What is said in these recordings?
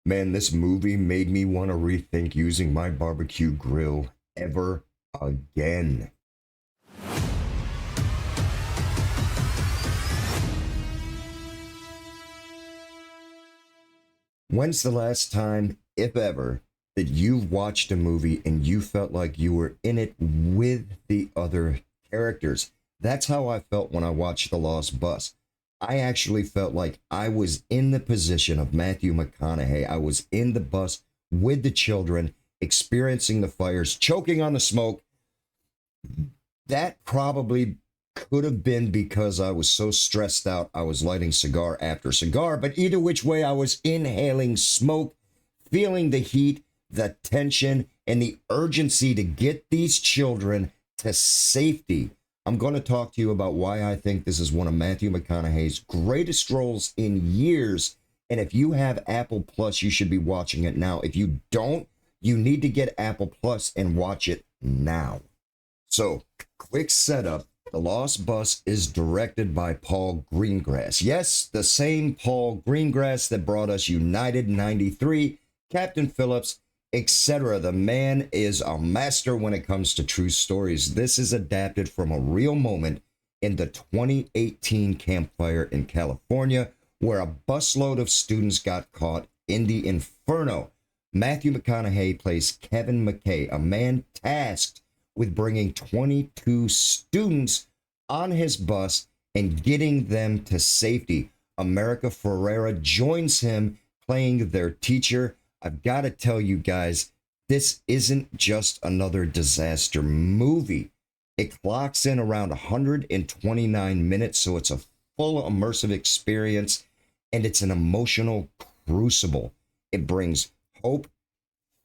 Man, this movie made me want to rethink using my barbecue grill ever again. When's the last time, if ever, that you've watched a movie and you felt like you were in it with the other characters? That's how I felt when I watched The Lost Bus. I actually felt like I was in the position of Matthew McConaughey. I was in the bus with the children, experiencing the fires, choking on the smoke. That probably could have been because I was so stressed out. I was lighting cigar after cigar, but either which way, I was inhaling smoke, feeling the heat, the tension, and the urgency to get these children to safety. I'm going to talk to you about why I think this is one of Matthew McConaughey's greatest roles in years. And if you have Apple Plus, you should be watching it now. If you don't, you need to get Apple Plus and watch it now. So, quick setup. The Lost Bus is directed by Paul Greengrass. Yes, the same Paul Greengrass that brought us United 93, Captain Phillips, etc. The man is a master when it comes to true stories. This is adapted from a real moment in the 2018 campfire in California, where a busload of students got caught in the inferno. Matthew McConaughey plays Kevin McKay, a man tasked with bringing 22 students on his bus and getting them to safety. America Ferrera joins him playing their teacher. I've got to tell you guys, this isn't just another disaster movie. It clocks in around 129 minutes, so it's a full immersive experience, and it's an emotional crucible. It brings hope,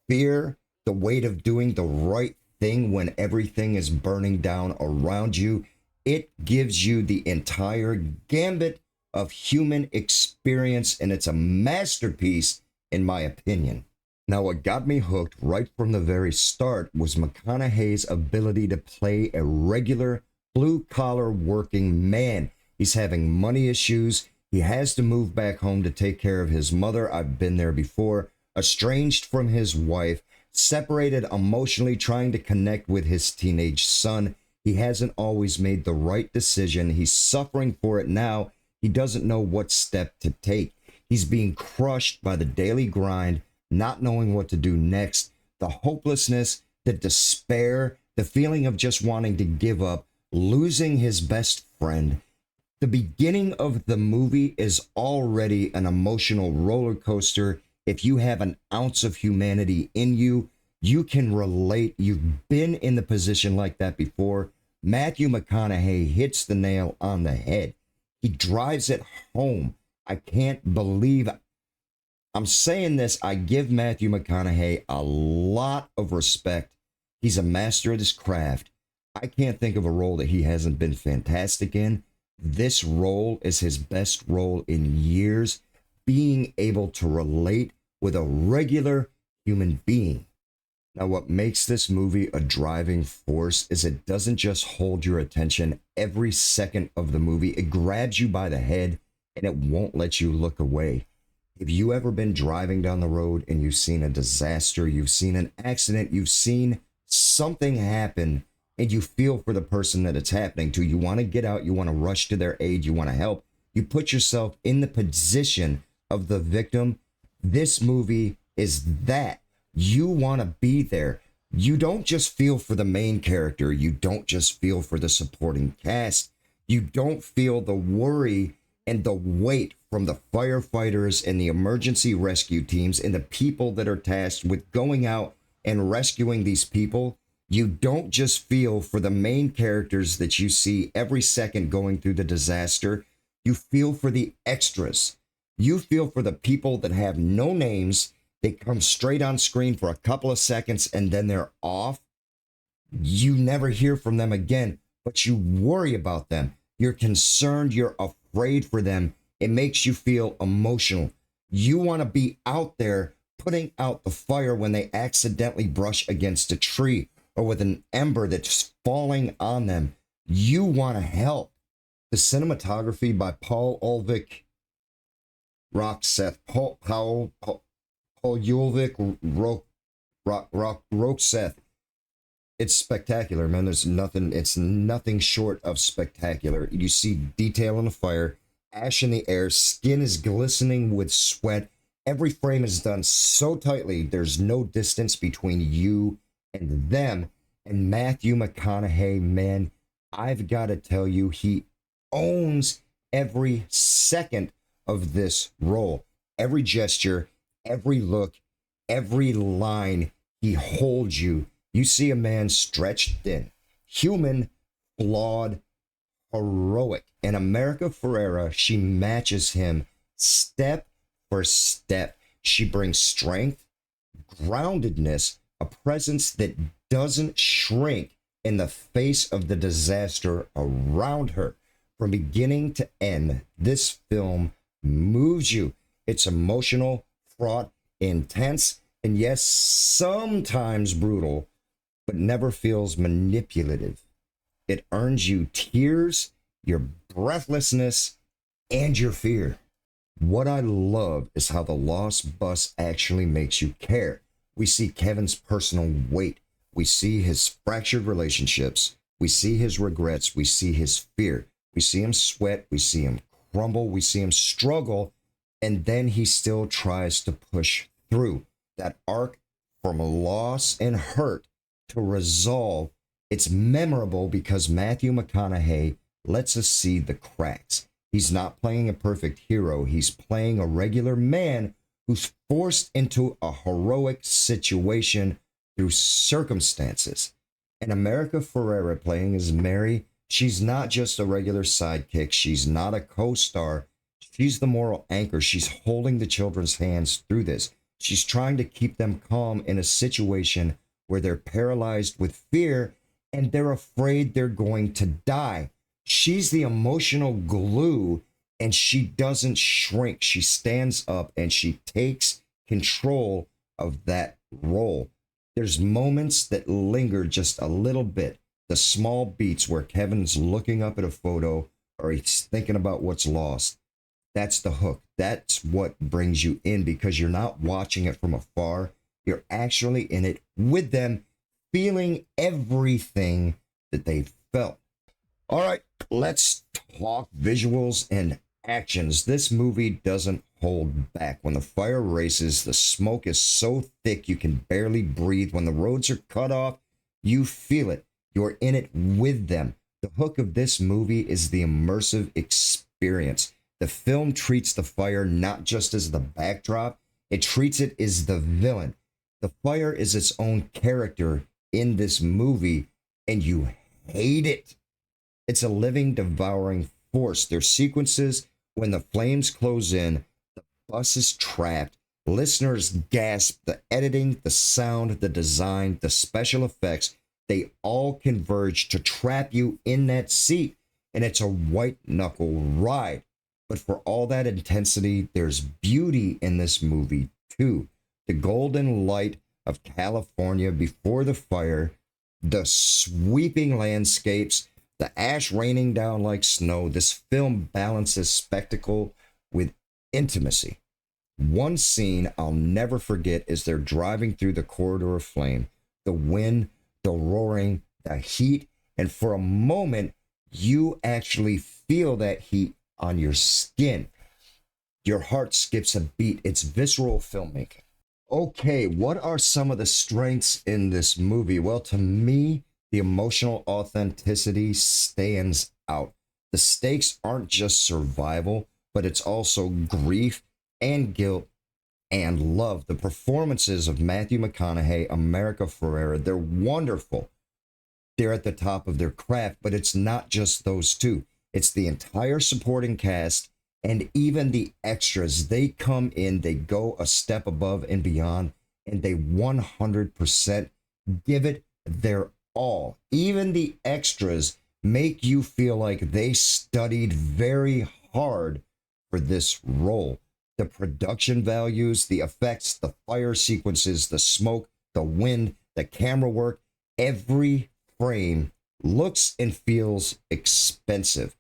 fear, the weight of doing the right thing when everything is burning down around you. It gives you the entire gambit of human experience, and it's a masterpiece, in my opinion. Now, what got me hooked right from the very start was McConaughey's ability to play a regular blue-collar working man. He's having money issues. He has to move back home to take care of his mother. I've been there before. Estranged from his wife, separated emotionally, trying to connect with his teenage son. He hasn't always made the right decision. He's suffering for it now. He doesn't know what step to take. He's being crushed by the daily grind, not knowing what to do next, the hopelessness, the despair, the feeling of just wanting to give up, losing his best friend. The beginning of the movie is already an emotional roller coaster. If you have an ounce of humanity in you, you can relate. You've been in the position like that before. Matthew McConaughey hits the nail on the head. He drives it home. I can't believe I'm saying this. I give Matthew McConaughey a lot of respect. He's a master of his craft. I can't think of a role that he hasn't been fantastic in. This role is his best role in years, being able to relate with a regular human being. Now, what makes this movie a driving force is it doesn't just hold your attention every second of the movie. It grabs you by the head and it won't let you look away. Have you ever been driving down the road and you've seen a disaster, you've seen an accident, you've seen something happen, and you feel for the person that it's happening to? You want to get out, you want to rush to their aid, you want to help. You put yourself in the position of the victim. This movie is that. You want to be there. You don't just feel for the main character. You don't just feel for the supporting cast. You don't feel the worry and the weight from the firefighters and the emergency rescue teams and the people that are tasked with going out and rescuing these people. You don't just feel for the main characters that you see every second going through the disaster. You feel for the extras. You feel for the people that have no names. They come straight on screen for a couple of seconds and then they're off. You never hear from them again, but you worry about them. You're concerned. You're afraid for them. It makes you feel emotional. You want to be out there putting out the fire when they accidentally brush against a tree or with an ember that's falling on them. You want to help. The cinematography by Paul Ulvik, Rock Seth, Paul, Ulvik Rokseth. It's spectacular, man. It's nothing short of spectacular. You see detail in the fire, ash in the air, skin is glistening with sweat. Every frame is done so tightly, there's no distance between you and them. And Matthew McConaughey, man, I've got to tell you, he owns every second of this role. Every gesture, every look, every line, he holds you. You see a man stretched thin, human, flawed, heroic. And America Ferrera, she matches him step for step. She brings strength, groundedness, a presence that doesn't shrink in the face of the disaster around her. From beginning to end, this film moves you. It's emotional, fraught, intense, and yes, sometimes brutal, but never feels manipulative. It earns you tears, your breathlessness, and your fear. What I love is how the Lost Bus actually makes you care. We see Kevin's personal weight. We see his fractured relationships. We see his regrets. We see his fear. We see him sweat. We see him crumble. We see him struggle. And then he still tries to push through. That arc from loss and hurt to resolve. It's memorable because Matthew McConaughey lets us see the cracks. He's not playing a perfect hero. He's playing a regular man who's forced into a heroic situation through circumstances. And America Ferrera playing as Mary, she's not just a regular sidekick. She's not a co-star. She's the moral anchor. She's holding the children's hands through this. She's trying to keep them calm in a situation where they're paralyzed with fear and they're afraid they're going to die. She's the emotional glue and she doesn't shrink. She stands up and she takes control of that role. There's moments that linger just a little bit. The small beats where Kevin's looking up at a photo or he's thinking about what's lost. That's the hook. That's what brings you in because you're not watching it from afar. You're actually in it with them, feeling everything that they felt. All right, let's talk visuals and actions. This movie doesn't hold back. When the fire races, the smoke is so thick you can barely breathe. When the roads are cut off, you feel it. You're in it with them. The hook of this movie is the immersive experience. The film treats the fire not just as the backdrop, it treats it as the villain. The fire is its own character in this movie, and you hate it. It's a living, devouring force. There's sequences when the flames close in, the bus is trapped, listeners gasp, the editing, the sound, the design, the special effects, they all converge to trap you in that seat, and it's a white-knuckle ride. But for all that intensity, there's beauty in this movie, too. The golden light of California before the fire, the sweeping landscapes, the ash raining down like snow. This film balances spectacle with intimacy. One scene I'll never forget is they're driving through the corridor of flame, the wind, the roaring, the heat, and for a moment, you actually feel that heat on your skin. Your heart skips a beat. It's visceral filmmaking. Okay, what are some of the strengths in this movie? Well, to me, the emotional authenticity stands out. The stakes aren't just survival, but it's also grief and guilt and love. The performances of Matthew McConaughey, America Ferrera, they're wonderful. They're at the top of their craft, but it's not just those two. It's the entire supporting cast and even the extras. They come in, they go a step above and beyond, and they 100% give it their all. Even the extras make you feel like they studied very hard for this role. The production values, the effects, the fire sequences, the smoke, the wind, the camera work, every frame looks and feels expensive.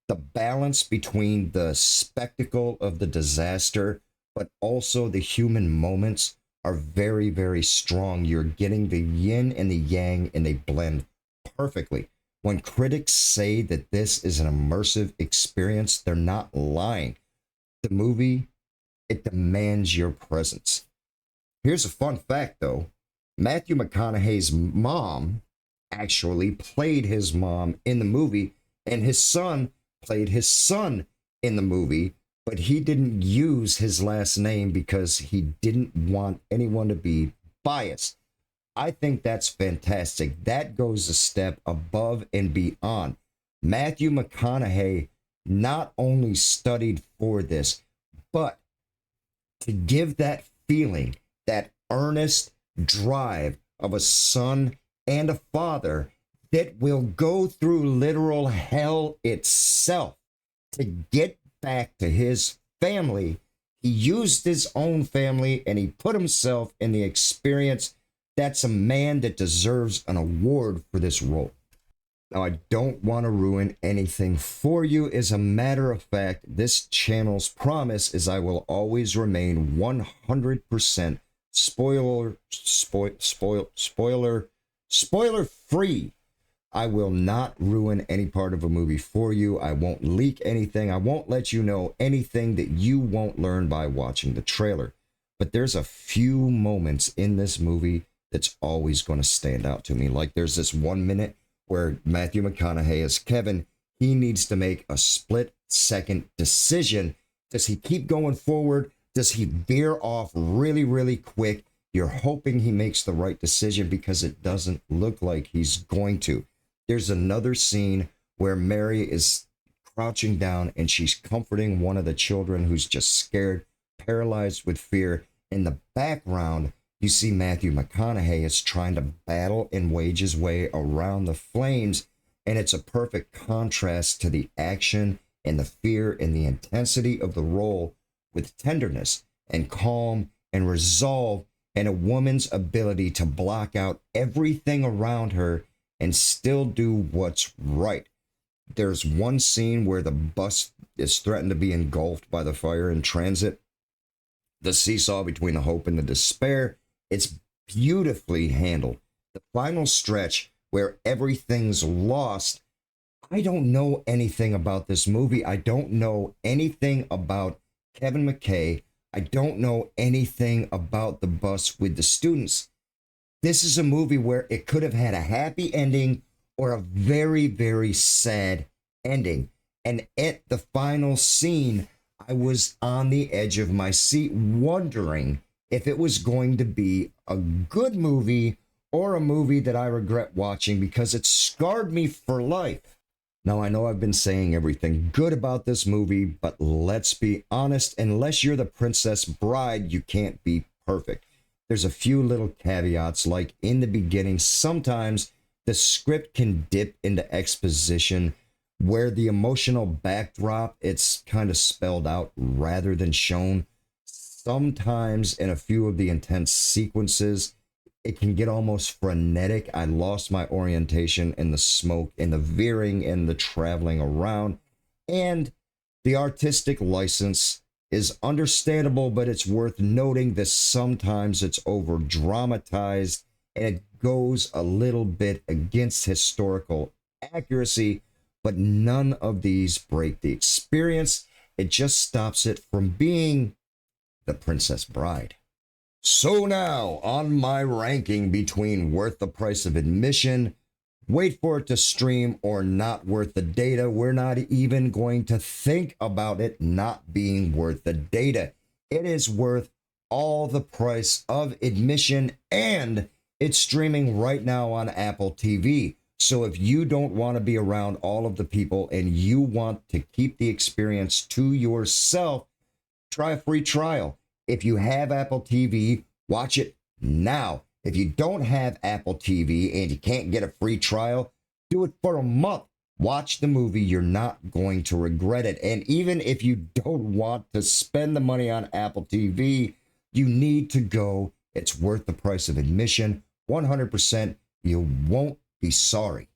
The balance between the spectacle of the disaster but also the human moments are very, very strong. You're getting the yin and the yang, and they blend perfectly. When critics say that this is an immersive experience, they're not lying. The movie, it demands your presence. Here's a fun fact, though. Matthew McConaughey's mom actually played his mom in the movie, and his son played his son in the movie, but he didn't use his last name because he didn't want anyone to be biased. I think that's fantastic. That goes a step above and beyond. Matthew McConaughey not only studied for this, but to give that feeling, that earnest drive of a son and a father that will go through literal hell itself to get back to his family. He used his own family and he put himself in the experience. That's a man that deserves an award for this role. Now, I don't want to ruin anything for you. As a matter of fact, this channel's promise is I will always remain 100% spoiler free. I will not ruin any part of a movie for you. I won't leak anything. I won't let you know anything that you won't learn by watching the trailer. But there's a few moments in this movie that's always going to stand out to me. Like there's this 1 minute where Matthew McConaughey as Kevin, he needs to make a split-second decision. Does he keep going forward? Does he veer off really, really quick? You're hoping he makes the right decision because it doesn't look like he's going to. There's another scene where Mary is crouching down and she's comforting one of the children who's just scared, paralyzed with fear. In the background, you see Matthew McConaughey is trying to battle and wage his way around the flames, and it's a perfect contrast to the action and the fear and the intensity of the role with tenderness and calm and resolve and a woman's ability to block out everything around her and still do what's right. There's one scene where the bus is threatened to be engulfed by the fire in transit. The seesaw between the hope and the despair, it's beautifully handled. The final stretch where everything's lost. I don't know anything about this movie. I don't know anything about Kevin McKay. I don't know anything about the bus with the students. This is a movie where it could have had a happy ending or a very, very sad ending. And at the final scene, I was on the edge of my seat wondering if it was going to be a good movie or a movie that I regret watching because it scarred me for life. Now, I know I've been saying everything good about this movie, but let's be honest, unless you're the Princess Bride, you can't be perfect. There's a few little caveats, like in the beginning, sometimes the script can dip into exposition where the emotional backdrop, it's kind of spelled out rather than shown. Sometimes in a few of the intense sequences, it can get almost frenetic. I lost my orientation in the smoke and the veering and the traveling around. And the artistic license is understandable, but it's worth noting that sometimes it's over dramatized and it goes a little bit against historical accuracy, but none of these break the experience. It just stops it from being The Princess Bride. So now, on my ranking between worth the price of admission, wait for it to stream, or not worth the data, we're not even going to think about it not being worth the data. It is worth all the price of admission, and it's streaming right now on Apple TV. So if you don't want to be around all of the people and you want to keep the experience to yourself, try a free trial. If you have Apple TV, watch it now. If you don't have Apple TV and you can't get a free trial, do it for a month. Watch the movie. You're not going to regret it. And even if you don't want to spend the money on Apple TV, you need to go. It's worth the price of admission. 100%. You won't be sorry.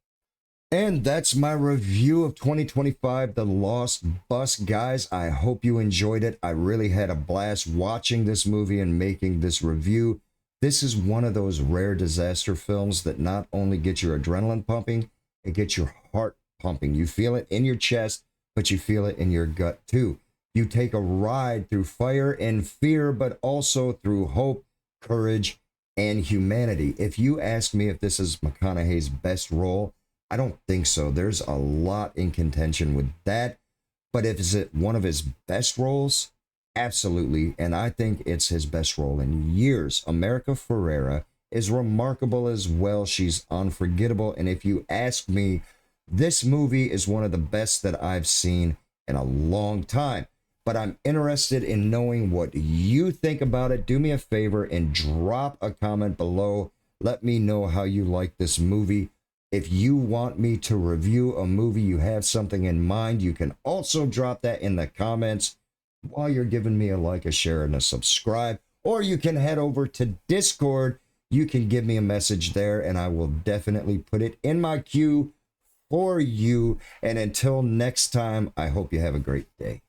And that's my review of 2025, The Lost Bus. Guys, I hope you enjoyed it. I really had a blast watching this movie and making this review. This is one of those rare disaster films that not only gets your adrenaline pumping, it gets your heart pumping. You feel it in your chest, but you feel it in your gut too. You take a ride through fire and fear, but also through hope, courage, and humanity. If you ask me if this is McConaughey's best role, I don't think so. There's a lot in contention with that. But if is it one of his best roles? Absolutely. And I think it's his best role in years. America Ferrera is remarkable as well. She's unforgettable. And if you ask me, this movie is one of the best that I've seen in a long time. But I'm interested in knowing what you think about it. Do me a favor and drop a comment below. Let me know how you like this movie. If you want me to review a movie, you have something in mind, you can also drop that in the comments while you're giving me a like, a share, and a subscribe. Or you can head over to Discord. You can give me a message there, and I will definitely put it in my queue for you. And until next time, I hope you have a great day.